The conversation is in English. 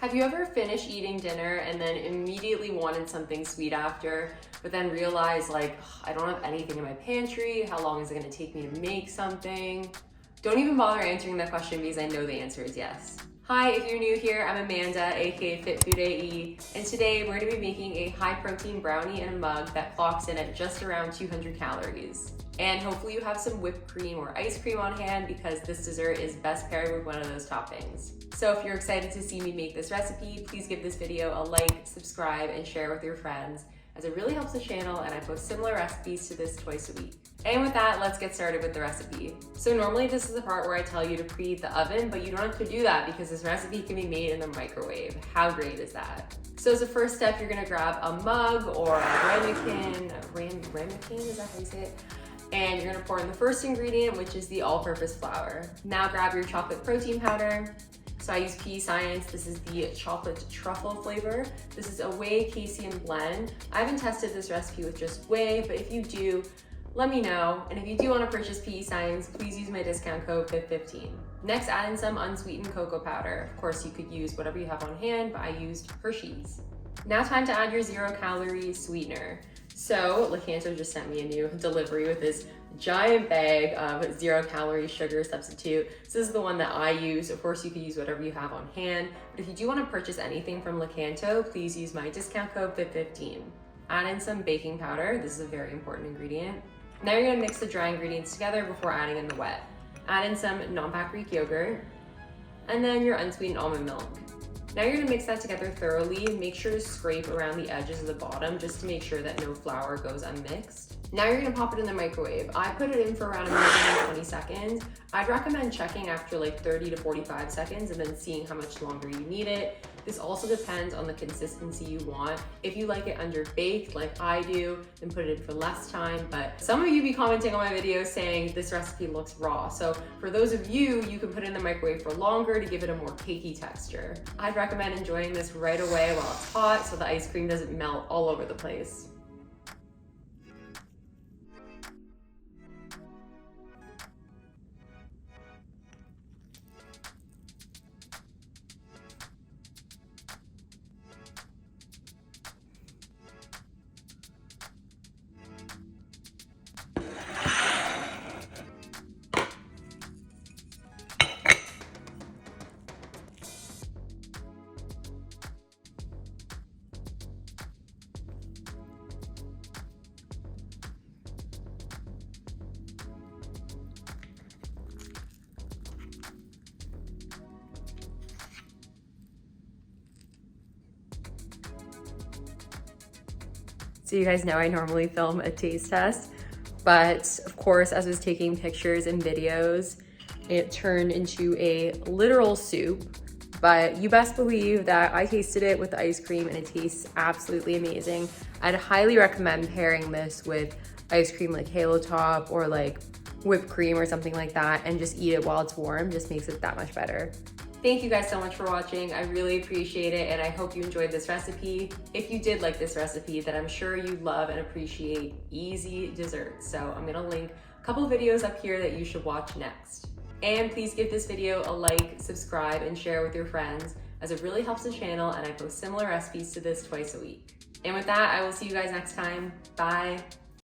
Have you ever finished eating dinner and then immediately wanted something sweet after, but then realized like, I don't have anything in my pantry, how long is it gonna take me to make something? Don't even bother answering that question because I know the answer is yes. Hi, if you're new here, I'm Amanda, aka Fit Food AE, and today we're gonna be making a high protein brownie in a mug that clocks in at just around 200 calories. And hopefully you have some whipped cream or ice cream on hand because this dessert is best paired with one of those toppings. So if you're excited to see me make this recipe, please give this video a like, subscribe, and share with your friends, as it really helps the channel and I post similar recipes to this twice a week. And with that, let's get started with the recipe. So normally this is the part where I tell you to preheat the oven, but you don't have to do that because this recipe can be made in the microwave. How great is that? So as a first step, you're gonna grab a mug or a ramekin, is that how you say it? And you're gonna pour in the first ingredient, which is the all-purpose flour. Now grab your chocolate protein powder. So I use Pea Science. This is the chocolate truffle flavor. This is a whey casein blend. I haven't tested this recipe with just whey, but if you do, let me know. And if you do want to purchase Pea Science, please use my discount code FIT15. Next, add in some unsweetened cocoa powder. Of course, you could use whatever you have on hand, but I used Hershey's. Now time to add your 0-calorie sweetener. So Lakanto just sent me a new delivery with this giant bag of 0-calorie sugar substitute. So this is the one that I use. Of course, you could use whatever you have on hand, but if you do want to purchase anything from Lakanto, please use my discount code FIT15. Add in some baking powder. This is a very important ingredient. Now you're gonna mix the dry ingredients together before adding in the wet. Add in some non-fat Greek yogurt, and then your unsweetened almond milk. Now you're gonna mix that together thoroughly. Make sure to scrape around the edges of the bottom just to make sure that no flour goes unmixed. Now you're gonna pop it in the microwave. I put it in for around a minute and 20 seconds. I'd recommend checking after like 30 to 45 seconds and then seeing how much longer you need it. This also depends on the consistency you want. If you like it under-baked like I do, then put it in for less time. But some of you be commenting on my videos saying this recipe looks raw. So for those of you, you can put it in the microwave for longer to give it a more cakey texture. I'd recommend enjoying this right away while it's hot so the ice cream doesn't melt all over the place. So you guys know I normally film a taste test, but of course, as I was taking pictures and videos, it turned into a literal soup. But you best believe that I tasted it with the ice cream and it tastes absolutely amazing. I'd highly recommend pairing this with ice cream like Halo Top or like whipped cream or something like that and just eat it while it's warm. Just makes it that much better. Thank you guys so much for watching. I really appreciate it and I hope you enjoyed this recipe. If you did like this recipe, then I'm sure you love and appreciate easy desserts. So I'm gonna link a couple videos up here that you should watch next. And please give this video a like, subscribe, and share with your friends, as it really helps the channel and I post similar recipes to this twice a week. And with that, I will see you guys next time. Bye.